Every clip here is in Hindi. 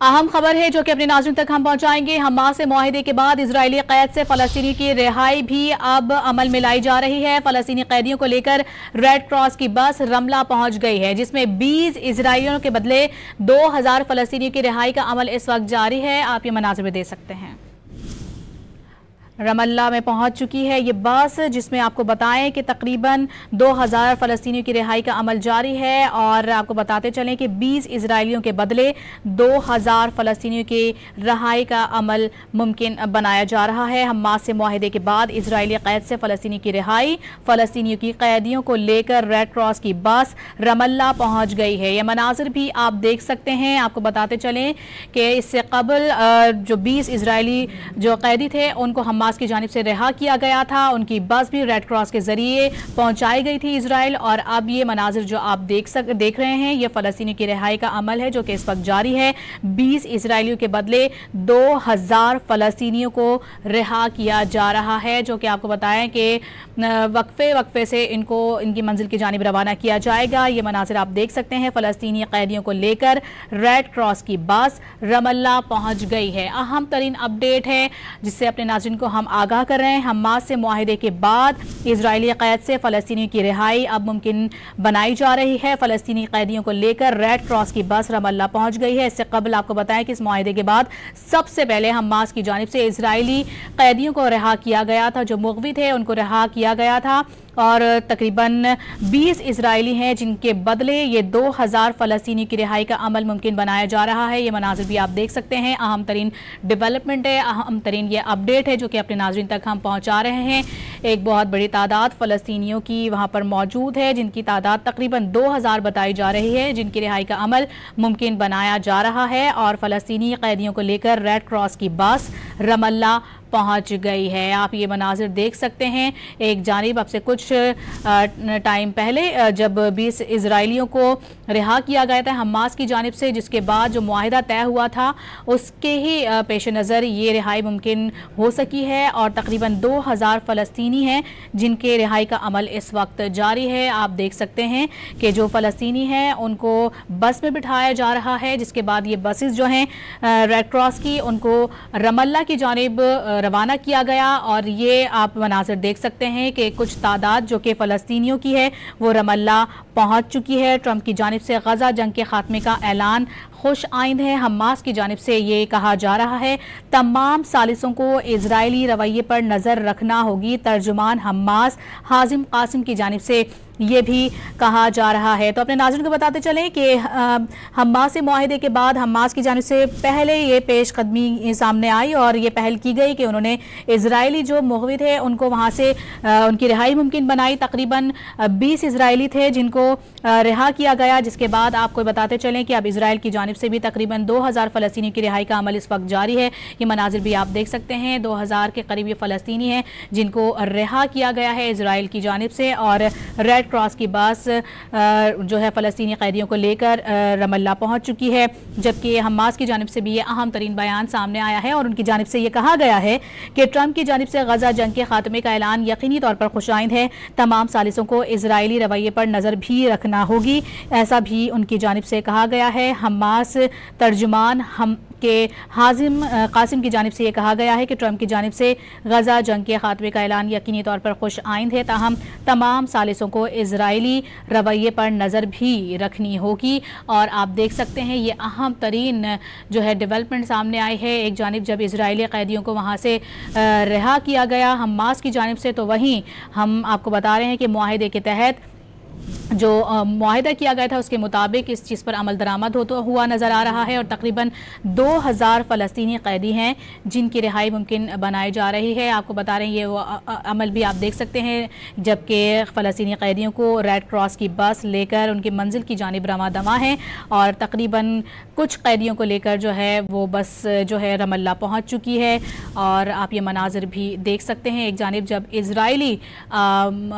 अहम खबर है जो कि अपने नाज़रीन तक हम पहुंचाएंगे। हमास से मुआहिदे के बाद इजरायली कैद से फलस्तीनी की रिहाई भी अब अमल में लाई जा रही है। फलस्तीनी कैदियों को लेकर रेड क्रॉस की बस रमला पहुंच गई है, जिसमें 20 इजरायलियों के बदले 2000 फलस्तीनियों की रिहाई का अमल इस वक्त जारी है। आप ये मनाज़िर में देख सकते हैं। रमल्ला में पहुंच चुकी है ये बस, जिसमें आपको बताएं कि तकरीबन 2000 फलस्तीनियों की रिहाई का अमल जारी है। और आपको बताते चलें कि 20 इजरायलियों के बदले 2000 फलस्तीनियों की रिहाई का अमल मुमकिन बनाया जा रहा है। हमास से मुआहिदे के बाद इजरायली कैद से फलस्तीनी की रिहाई, फलस्तीनियों की कैदियों को लेकर रेड क्रॉस की बस रमल्ला पहुंच गई है। ये मनाजिर भी आप देख सकते हैं। आपको बताते चलें कि इससे कबल जो 20 इजरायली जो कैदी थे उनको हमास की जानिब से रिहा किया गया था। उनकी बस भी रेड क्रॉस के जरिए पहुंचाई गई थी इजराइल। और अब ये मनाजिर जो आप देख रहे हैं, ये फलस्तीनी की रिहाई का अमल है जो कि इस वक्त जारी है। 20 इजरायलियों के बदले 2000 फलस्तीनियों को रिहा किया जा रहा है, जो कि आपको बताएं कि वक्फे से इनकी मंजिल की जानिब रवाना किया जाएगा। ये मनाजिर आप देख सकते हैं। फलस्तीनी कैदियों को लेकर रेड क्रॉस की बस रमल्ला पहुंच गई है। अहम तरीन अपडेट है जिससे अपने नाज़रीन को हम आगाह कर रहे हैं। हमास से मुआहिदे के बाद इजरायली कैद से फलस्तीनियों की रिहाई अब मुमकिन बनाई जा रही है। फलस्तीनी कैदियों को लेकर रेड क्रॉस की बस रमल्ला पहुंच गई है। इससे कबल आपको बताएं कि इस मुआहिदे के बाद सबसे पहले हमास की जानिब से इजरायली कैदियों को रिहा किया गया था। जो मुग़वी थे उनको रिहा किया गया था और तकरीबन 20 इजरायली हैं जिनके बदले ये 2000 फलस्तीनी की रिहाई का अमल मुमकिन बनाया जा रहा है। ये मनाजिर भी आप देख सकते हैं। अहम तरीन डेवलपमेंट है, अहम तरीन ये अपडेट है जो कि अपने नाज़रीन तक हम पहुंचा रहे हैं। एक बहुत बड़ी तादाद फलस्तीनियों की वहां पर मौजूद है, जिनकी तादाद तकरीबन 2000 बताई जा रही है, जिनकी रिहाई का अमल मुमकिन बनाया जा रहा है। और फलस्तीनी कैदियों को लेकर रेड क्रॉस की बस रमल्ला पहुंच गई है। आप ये मनाजिर देख सकते हैं। एक जानिब अब से कुछ टाइम पहले जब 20 इजरायलियों को रिहा किया गया था हमास की जानिब से, जिसके बाद जो मुआहिदा तय हुआ था उसके ही पेश नज़र ये रिहाई मुमकिन हो सकी है। और तकरीबन 2000 फलस्तीनी हैं जिनके रिहाई का अमल इस वक्त जारी है। आप देख सकते हैं कि जो फलस्तीनी हैं उनको बस में बिठाया जा रहा है, जिसके बाद ये बसेस जो हैं रेड क्रॉस की उनको रमल्ला की जानिब रवाना किया गया। और ये आप मनाजिर देख सकते हैं कि कुछ तादाद जो कि फ़लस्तीनियों की है वो रमल्ला पहुंच चुकी है। ट्रंप की जानिब से गज़ा जंग के खात्मे का ऐलान खुश आइंद है। हमास की जानिब से ये कहा जा रहा है तमाम सालिसों को इजरायली रवैये पर नज़र रखना होगी। तर्जुमान हमास हाजिम कासिम की जानिब से ये भी कहा जा रहा है। तो अपने नाज़रीन को बताते चलें कि हमास से मुआहिदे के बाद हमास की जानिब से पहले ये पेशकदमी सामने आई और ये पहल की गई कि उन्होंने इजरायली जो मुग़वी थे उनको वहाँ से उनकी रिहाई मुमकिन बनाई। तकरीबन 20 इजरायली थे जिनको रिहा किया गया, जिसके बाद आपको बताते चलें कि अब इजराइल की जानिब से भी तकरीबन 2000 फलस्तीनी की रिहाई का अमल इस वक्त जारी है। ये मनाजिर भी आप देख सकते हैं। 2000 के करीब ये फ़लस्तीनी हैं जिनको रिहा किया गया है इजराइल की जानिब से। और रेड क्रॉस की बस जो है फ़लस्तीनी कैदियों को लेकर रमल्ला पहुंच चुकी है। जबकि हमास की जानिब से भी ये अहम तरीन बयान सामने आया है और उनकी जानिब से ये कहा गया है कि ट्रंप की जानिब से गज़ा जंग के खात्मे का ऐलान यकीनी तौर पर खुशाइंद है। तमाम सालिसों को इजरायली रवैये पर नज़र भी रखना होगी, ऐसा भी उनकी जानिब से कहा गया है। हमास तर्जुमान हम के हाजिम कासिम की जानिब से ये कहा गया है कि ट्रंप की जानिब से गज़ा जंग के खात्मे का ऐलान यकीनी तौर पर खुश आइंद है, ताहम तमाम सालिसों को इजरायली रवैये पर नज़र भी रखनी होगी। और आप देख सकते हैं ये अहम तरीन जो है डेवलपमेंट सामने आई है। एक जानिब जब इजरायली कैदियों को वहाँ से रिहा किया गया हमास की जानिब से, तो वहीं हम आपको बता रहे हैं कि मुआहिदे के तहत जो मुआहिदा किया गया था उसके मुताबिक इस चीज़ पर अमल दरामद होता हुआ नज़र आ रहा है। और तकरीबन 2000 फ़लस्तीनी कैदी हैं जिनकी रिहाई मुमकिन बनाई जा रही है। आपको बता रहे हैं ये वो अमल भी आप देख सकते हैं, जबकि फ़लस्तीनी कैदियों को रेड क्रॉस की बस लेकर उनकी मंजिल की जानिब रवा दवा है। और तकरीबन कुछ कैदियों को लेकर जो है वो बस जो है रमल्ला पहुँच चुकी है। और आप ये मनाजिर भी देख सकते हैं। एक जानिब जब इजरायली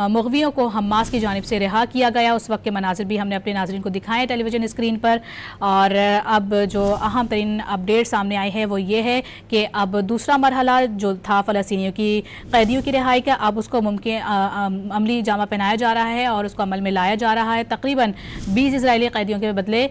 मुग़वियों को हमास की जानिब से रिहा किया गया गया उस वक्त के मनाजिर भी हमने अपने नाज़रीन को दिखाए टेलीविज़न स्क्रीन पर। और अब जो अहम तरीन अपडेट सामने आई है वो ये है कि अब दूसरा मरहला जो था फ़लस्तीनियों की कैदियों की रिहाई का, अब उसको मुमकिन अमली जामा पहनाया जा रहा है और उसको अमल में लाया जा रहा है। तकरीबन 20 इजरायली कैदियों के बदले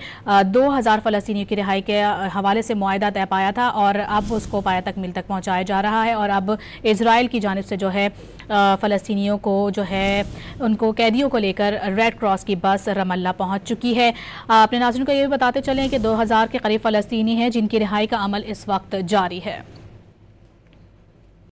2000 फ़लस्तीनियों की रिहाई के हवाले से मुआहदा तय पाया था और अब उसको पाया तकमील तक पहुँचाया जा रहा है। और अब इजराइल की जानिब से जो है फ़लस्तीनियों को जो है उनको कैदियों को लेकर रेड क्रॉस की बस रमल्ला पहुँच चुकी है। अपने नाज़रीन को ये भी बताते चलें कि 2000 के करीब फ़लस्तीनी हैं जिनकी रिहाई का अमल इस वक्त जारी है।